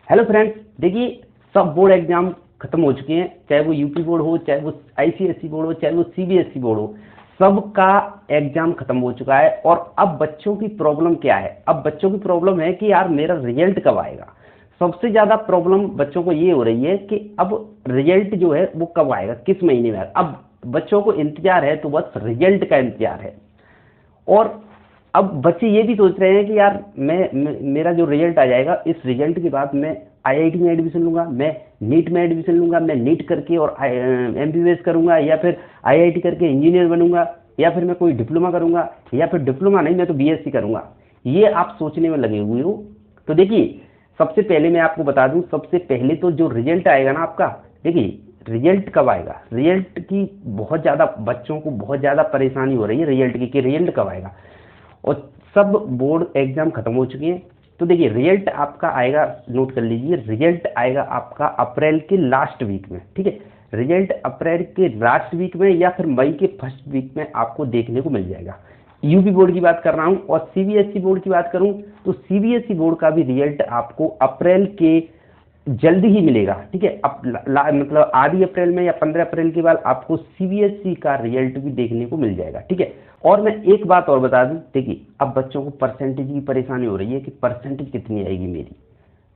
Hello friends, देखिए सब board exam खत्म हो चुके हैं, चाहे वो यूपी बोर्ड हो, चाहे वो आईसीएसई बोर्ड हो, चाहे वो सीबीएसई बोर्ड हो। सबका एग्जाम खत्म हो चुका है। और अब बच्चों की प्रॉब्लम क्या है? अब बच्चों की प्रॉब्लम है कि यार मेरा रिजल्ट कब आएगा। सबसे ज्यादा प्रॉब्लम बच्चों को ये हो रही है कि अब रिजल्ट जो है वो कब आएगा, किस महीने में आएगा। अब बच्चों को इंतजार है तो बस रिजल्ट का इंतजार है। और अब बच्चे ये भी सोच रहे हैं कि यार मेरा जो रिजल्ट आ जाएगा, इस रिजल्ट के बाद मैं आईआईटी में एडमिशन लूंगा, मैं नीट में एडमिशन लूंगा, मैं नीट करके और एमबीबीएस करूंगा, या फिर आईआईटी करके इंजीनियर बनूंगा, या फिर मैं कोई डिप्लोमा करूंगा, या फिर डिप्लोमा नहीं मैं तो बीएससी करूंगा। ये आप सोचने में लगे हुए हो। तो देखिए, सबसे पहले मैं आपको बता दूं, सबसे पहले तो जो रिजल्ट आएगा ना आपका, देखिए रिजल्ट कब आएगा, रिजल्ट की बहुत ज़्यादा बच्चों को बहुत ज़्यादा परेशानी हो रही है रिजल्ट की, कि रिजल्ट कब आएगा। और सब बोर्ड एग्जाम खत्म हो चुके हैं। तो देखिए रिजल्ट आपका आएगा, नोट कर लीजिए, रिजल्ट आएगा आपका अप्रैल के लास्ट वीक में। ठीक है, रिजल्ट अप्रैल के लास्ट वीक में या फिर मई के फर्स्ट वीक में आपको देखने को मिल जाएगा। यूपी बोर्ड की बात कर रहा हूं। और सीबीएसई बोर्ड की बात करूं तो सीबीएसई बोर्ड का भी रिजल्ट आपको अप्रैल के जल्दी ही मिलेगा। ठीक है, अब मतलब आधी अप्रैल में या 15 अप्रैल के बाद आपको सीबीएसई का रिजल्ट भी देखने को मिल जाएगा। ठीक है, और मैं एक बात और बता दूं, देखिए अब बच्चों को परसेंटेज की परेशानी हो रही है कि परसेंटेज कितनी आएगी मेरी।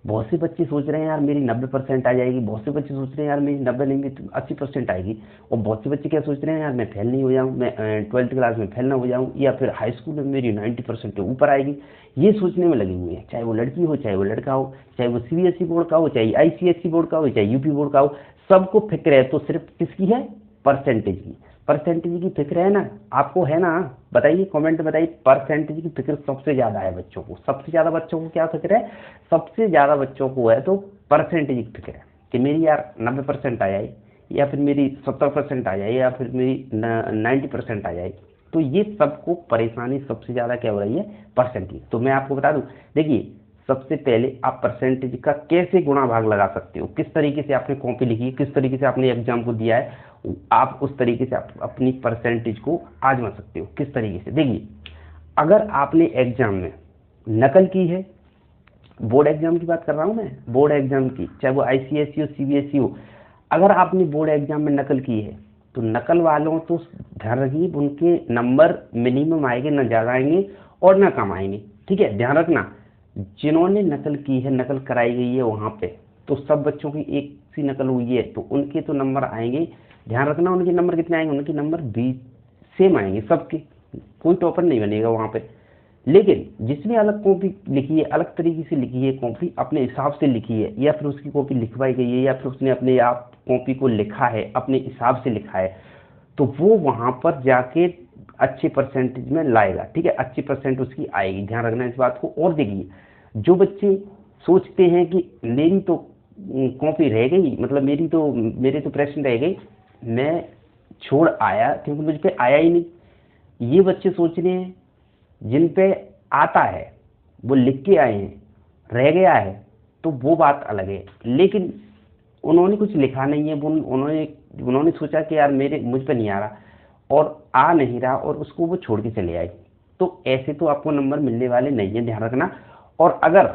बहुत से बच्चे सोच रहे हैं यार मेरी 90% आ जाएगी, बहुत से बच्चे सोच रहे हैं यार मेरी 90 नहीं तो 80% आएगी, और बहुत से बच्चे क्या सोच रहे हैं यार मैं फेल नहीं हो जाऊँ, मैं 12th क्लास में फेल ना हो जाऊँ, या फिर हाई स्कूल में मेरी 90% के ऊपर आएगी। ये सोचने में लगे हुए हैं, चाहे वो लड़की हो, चाहे वो लड़का हो, चाहे वो सीबीएसई बोर्ड का हो, चाहे आईसीएसई बोर्ड का हो, चाहे यूपी बोर्ड का हो। सबको फिक्र है तो सिर्फ किसकी है? परसेंटेज की। परसेंटेज की फिक्र है ना आपको, है ना? बताइए, कमेंट बताइए। परसेंटेज की फिक्र सबसे ज्यादा है बच्चों को। सबसे ज्यादा बच्चों को क्या फिक्र है? सबसे ज्यादा बच्चों को है तो परसेंटेज की फिक्र है कि मेरी यार 90% आ जाए, या फिर मेरी 70% आ जाए, या फिर मेरी 90% आ जाए। तो ये सबको परेशानी सबसे ज्यादा क्या हो रही है? परसेंटेज। तो मैं आपको बता दूं, देखिए सबसे पहले आप परसेंटेज का कैसे गुणा भाग लगा सकते हो, किस तरीके से आपने कॉपी लिखी है, किस तरीके से आपने एग्जाम को दिया है, आप उस तरीके से आप अपनी परसेंटेज को आजमा सकते हो। किस तरीके से? देखिए, अगर आपने एग्जाम में नकल की है, बोर्ड एग्जाम की बात कर रहा हूं मैं, बोर्ड एग्जाम की, चाहे वो आईसीएसई हो सीबीएसई हो, अगर आपने बोर्ड एग्जाम में नकल की है तो नकल वालों तो ध्यान रखिए, उनके नंबर मिनिमम आएंगे, ना ज्यादा आएंगे और ना कम आएंगे। ठीक है, ध्यान रखना, जिन्होंने नकल की है, नकल कराई गई है वहां पे, तो सब बच्चों की एक सी नकल हुई है तो उनके तो नंबर आएंगे। ध्यान रखना, उनके नंबर कितने आएंगे? उनके नंबर 20 सेम आएंगे सबके, कोई टॉपर नहीं बनेगा वहां पे। लेकिन जिसने अलग कॉपी लिखी है, अलग तरीके से लिखी है कॉपी, अपने हिसाब से लिखी है, या फिर उसकी कॉपी लिखवाई गई है, या फिर उसने अपने आप कॉपी को लिखा है, अपने हिसाब से लिखा है, तो वो वहां पर जाके अच्छे परसेंटेज में लाएगा। ठीक है, अच्छी परसेंट उसकी आएगी, ध्यान रखना इस बात को। और देखिए, जो बच्चे सोचते हैं कि मेरी तो कॉपी रह गई, मतलब मेरे तो प्रश्न रह गई, मैं छोड़ आया क्योंकि मुझ पे आया ही नहीं, ये बच्चे सोच रहे हैं। जिन पे आता है वो लिख के आए हैं, रह गया है तो वो बात अलग है, लेकिन उन्होंने कुछ लिखा नहीं है, उन्होंने सोचा कि यार मुझ पे नहीं आ रहा और आ नहीं रहा, और उसको वो छोड़ के चले आए। तो ऐसे तो आपको नंबर मिलने वाले नहीं है, ध्यान रखना। और अगर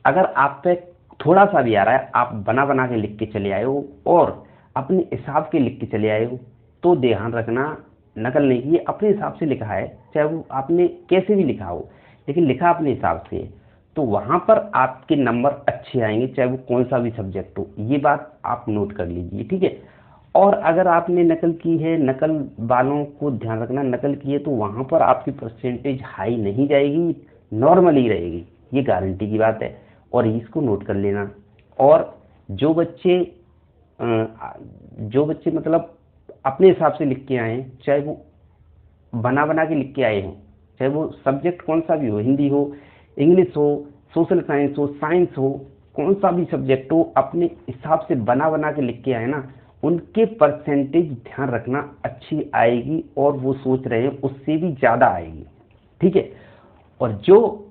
अगर आप पे थोड़ा सा भी आ रहा है, आप बना बना के लिख के चले आए हो और अपने हिसाब के लिख के चले आए हो, तो ध्यान रखना, नकल नहीं की, अपने हिसाब से लिखा है, चाहे वो आपने कैसे भी लिखा हो, लेकिन लिखा अपने हिसाब से है, तो वहां पर आपके नंबर अच्छे आएंगे, चाहे वो कौन सा भी सब्जेक्ट हो। ये बात आप नोट कर लीजिए। ठीक है, और अगर आपने नकल की है, नकल वालों को ध्यान रखना, नकल की है तो वहां पर आपकी परसेंटेज हाई नहीं जाएगी, नॉर्मल ही रहेगी, ये गारंटी की बात है, और इसको नोट कर लेना। और जो बच्चे मतलब अपने हिसाब से लिख के आए हैं, चाहे वो बना बना के लिख के आए हों, चाहे वो सब्जेक्ट कौन सा भी हो, हिंदी हो, इंग्लिश हो, सोशल साइंस हो, साइंस हो, कौन सा भी सब्जेक्ट हो, अपने हिसाब से बना बना के लिख के आए ना, उनके परसेंटेज ध्यान रखना अच्छी आएगी, और वो सोच रहे हैं उससे भी ज्यादा आएगी। ठीक है, और जो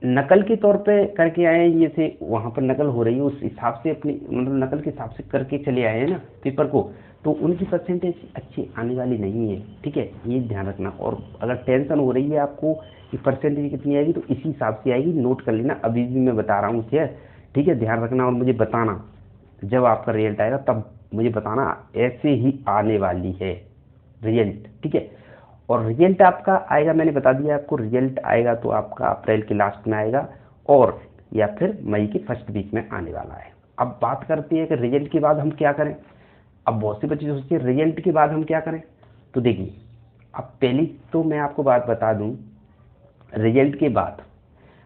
नकल के तौर पे करके आए हैं, जैसे वहां पर नकल हो रही है उस हिसाब से, अपनी मतलब नकल के हिसाब से करके चले आए हैं ना पेपर को, तो उनकी परसेंटेज अच्छी आने वाली नहीं है। ठीक है, ये ध्यान रखना। और अगर टेंशन हो रही है आपको कि परसेंटेज कितनी आएगी, तो इसी हिसाब से आएगी, नोट कर लेना, अभी भी मैं बता रहा हूँ। ठीक है, ध्यान रखना और मुझे बताना जब आपका रिजल्ट आएगा तब मुझे बताना ऐसे ही आने वाली है रिजल्ट, ठीक है। और रिजल्ट आपका आएगा, मैंने बता दिया आपको, रिजल्ट आएगा तो आपका अप्रैल के लास्ट में आएगा और या फिर मई के फर्स्ट वीक में आने वाला है। अब बात करते हैं कि रिजल्ट के बाद हम क्या करें। अब बहुत से बच्चे सोचते हैं रिजल्ट के बाद हम क्या करें। तो देखिए, अब पहली तो मैं आपको बात बता दूं, रिजल्ट के बाद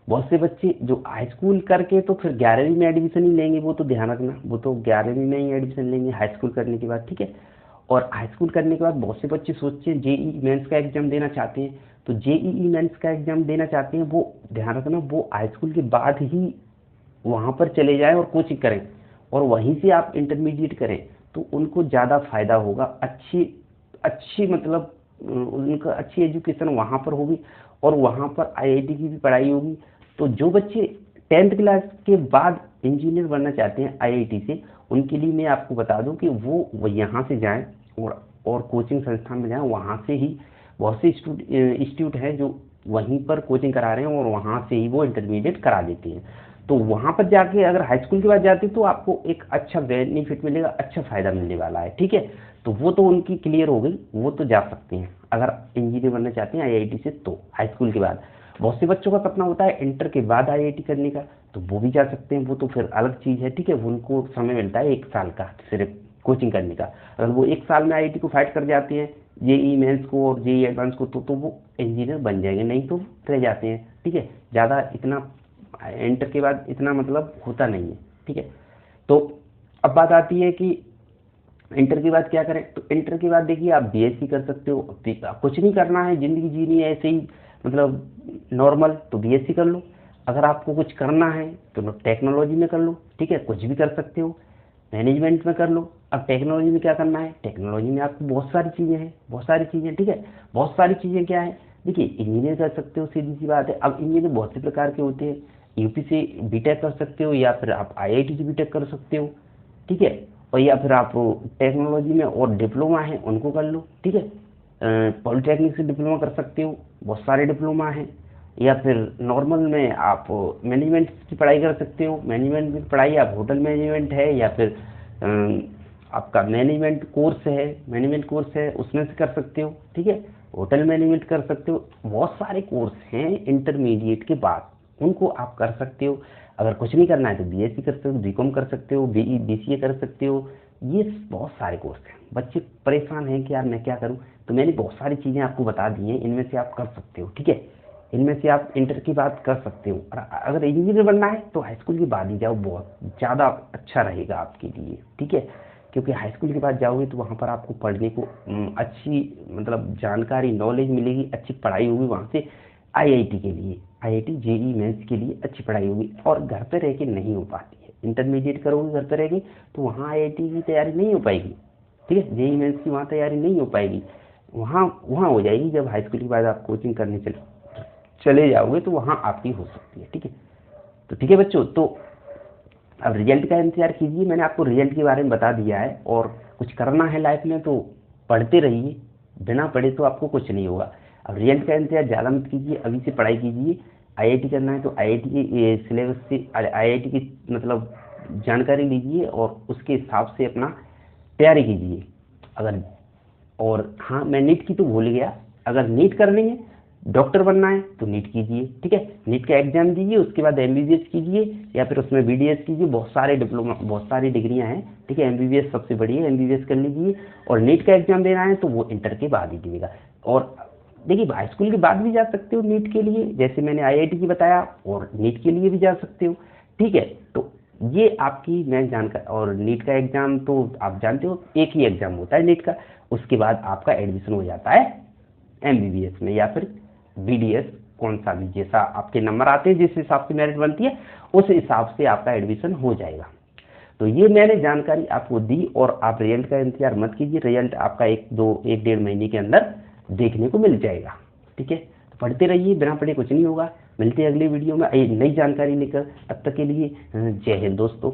बहुत से बच्चे जो हाई स्कूल करके तो फिर 11वीं में एडमिशन ही लेंगे, वो तो ध्यान रखना, वो तो 11वीं में ही एडमिशन लेंगे हाई स्कूल करने के बाद, ठीक है। और हाई स्कूल करने के बाद बहुत से बच्चे सोचते हैं जेईई मेंस का एग्जाम देना चाहते हैं, तो जेईई मेंस का एग्जाम देना चाहते हैं, वो ध्यान रखना वो हाई स्कूल के बाद ही वहाँ पर चले जाएं और कोचिंग करें और वहीं से आप इंटरमीडिएट करें तो उनको ज़्यादा फायदा होगा। अच्छी अच्छी मतलब उनका अच्छी एजुकेशन वहाँ पर होगी और वहाँ पर आईआईटी की भी पढ़ाई होगी। तो जो बच्चे 10th क्लास के बाद इंजीनियर बनना चाहते हैं आईआईटी से, उनके लिए मैं आपको बता दूं कि वो यहाँ से जाएं और कोचिंग संस्थान में जाएं। वहाँ से ही बहुत से इंस्टीट्यूट हैं जो वहीं पर कोचिंग करा रहे हैं और वहाँ से ही वो इंटरमीडिएट करा देते हैं। तो वहाँ पर जाके अगर हाई स्कूल के बाद जाते तो आपको एक अच्छा बेनिफिट मिलेगा, अच्छा फायदा मिलने वाला है, ठीक है। तो वो तो उनकी क्लियर हो गई, वो तो जा सकते हैं अगर इंजीनियर बनना चाहते हैं आईआईटी से तो हाई स्कूल के बाद। बहुत से बच्चों का सपना होता है इंटर के बाद आईआईटी करने का, तो वो भी जा सकते हैं, वो तो फिर अलग चीज़ है, ठीक है। उनको समय मिलता है 1 साल का सिर्फ कोचिंग करने का। अगर वो 1 साल में आईआईटी को फाइट कर जाते हैं, जेईई मेंस को और जेईई एडवांस को, तो वो इंजीनियर बन जाएंगे, नहीं तो रह जाते हैं, ठीक है। ज़्यादा इतना इंटर के बाद इतना मतलब होता नहीं है, ठीक है। तो अब बात आती है कि इंटर के बाद क्या करें। तो इंटर के बाद देखिए आप बीएससी कर सकते हो, कुछ नहीं करना है, जिंदगी जीनी है ऐसे ही मतलब नॉर्मल, तो बीएससी कर लो। अगर आपको कुछ करना है तो टेक्नोलॉजी में कर लो, ठीक है, कुछ भी कर सकते हो। मैनेजमेंट में कर लो। अब टेक्नोलॉजी में क्या करना है, टेक्नोलॉजी में आपको बहुत सारी चीज़ें हैं, बहुत सारी चीज़ें, ठीक है। बहुत सारी चीज़ें क्या है, देखिए इंजीनियर कर सकते हो, सीधी सी बात है। अब इंजीनियर बहुत से प्रकार के होते हैं, यूपी से बीटेक कर सकते हो या फिर आप आईआईटी से बीटेक कर सकते हो, ठीक है। और या फिर आप टेक्नोलॉजी में और डिप्लोमा है उनको कर लो, ठीक है। पॉलिटेक्निक से डिप्लोमा कर सकते हो, बहुत सारे डिप्लोमा हैं। या फिर नॉर्मल में आप मैनेजमेंट की पढ़ाई कर सकते हो, मैनेजमेंट की पढ़ाई आप होटल मैनेजमेंट है या फिर आपका मैनेजमेंट कोर्स है उसमें से कर सकते हो, ठीक है। होटल मैनेजमेंट कर सकते हो, बहुत सारे कोर्स हैं इंटरमीडिएट के बाद, उनको आप कर सकते हो। अगर कुछ नहीं करना है तो बीएससी कर सकते हो, बीकॉम कर सकते हो, बीई बीसीए कर सकते हो। ये बहुत सारे कोर्स हैं। बच्चे परेशान हैं कि यार मैं क्या करूं, तो मैंने बहुत सारी चीज़ें आपको बता दी हैं, इनमें से आप कर सकते हो, ठीक है। इनमें से आप इंटर की बात कर सकते हो। और अगर इंजीनियर बनना है तो हाई स्कूल के बाद ही जाओ, बहुत ज़्यादा अच्छा रहेगा आपके लिए, ठीक है। क्योंकि हाई स्कूल के बाद जाओगे तो वहाँ पर आपको पढ़ने को अच्छी मतलब जानकारी नॉलेज मिलेगी, अच्छी पढ़ाई होगी वहाँ से। आईआईटी के लिए, आईआईटी जेईई मेंस के लिए अच्छी पढ़ाई होगी और घर पे रह के नहीं हो पाती है। इंटरमीडिएट करोगे घर पे रह के तो वहाँ आईआईटी की तैयारी नहीं हो पाएगी, ठीक है। जेईई मेंस की वहाँ तैयारी नहीं हो पाएगी, वहाँ हो जाएगी जब हाई स्कूल के बाद आप कोचिंग करने चले जाओगे तो वहाँ आपकी हो सकती है, ठीक है। तो ठीक है बच्चों, तो अब रिजल्ट का इंतजार कीजिए। मैंने आपको रिजल्ट के बारे में बता दिया है और कुछ करना है लाइफ में तो पढ़ते रहिए, बिना पढ़े तो आपको कुछ नहीं होगा। अब रिजल्ट का इंतजार ज़्यादा मत कीजिए, अभी से पढ़ाई कीजिए। आईआईटी करना है तो आईआईटी के सिलेबस से आईआईटी की मतलब जानकारी लीजिए और उसके हिसाब से अपना तैयारी कीजिए। अगर और हाँ, मैं नीट की तो भूल गया, अगर नीट करनी है, डॉक्टर बनना है तो नीट कीजिए, ठीक है। नीट का एग्जाम दीजिए, उसके बाद एमबीबीएस कीजिए या फिर उसमें बीडीएस कीजिए। बहुत सारे डिप्लोमा, बहुत सारी डिग्रियां हैं, ठीक है। एमबीबीएस सबसे बड़ी है, एमबीबीएस कर लीजिए। और नीट का एग्जाम देना है तो वो इंटर के बाद ही दीजिएगा। और देखिए हाई स्कूल के बाद भी जा सकते हो नीट के लिए, जैसे मैंने आईआईटी की बताया, और नीट के लिए भी जा सकते हो, ठीक है। तो ये आपकी मैं जानकारी। और नीट का एग्जाम तो आप जानते हो एक ही एग्जाम होता है नीट का, उसके बाद आपका एडमिशन हो जाता है एमबीबीएस में या फिर बीडीएस, कौन सा भी, जैसा आपके नंबर आते हैं जिस हिसाब से मेरिट बनती है उस हिसाब से आपका एडमिशन हो जाएगा। तो ये मैंने जानकारी आपको दी और आप रिजल्ट का इंतजार मत कीजिए, रिजल्ट आपका 1-1.5 महीने के अंदर देखने को मिल जाएगा, ठीक है। तो पढ़ते रहिए, बिना पढ़े कुछ नहीं होगा। मिलते हैं अगली वीडियो में नई जानकारी लेकर, तब तक के लिए जय हिंद दोस्तों।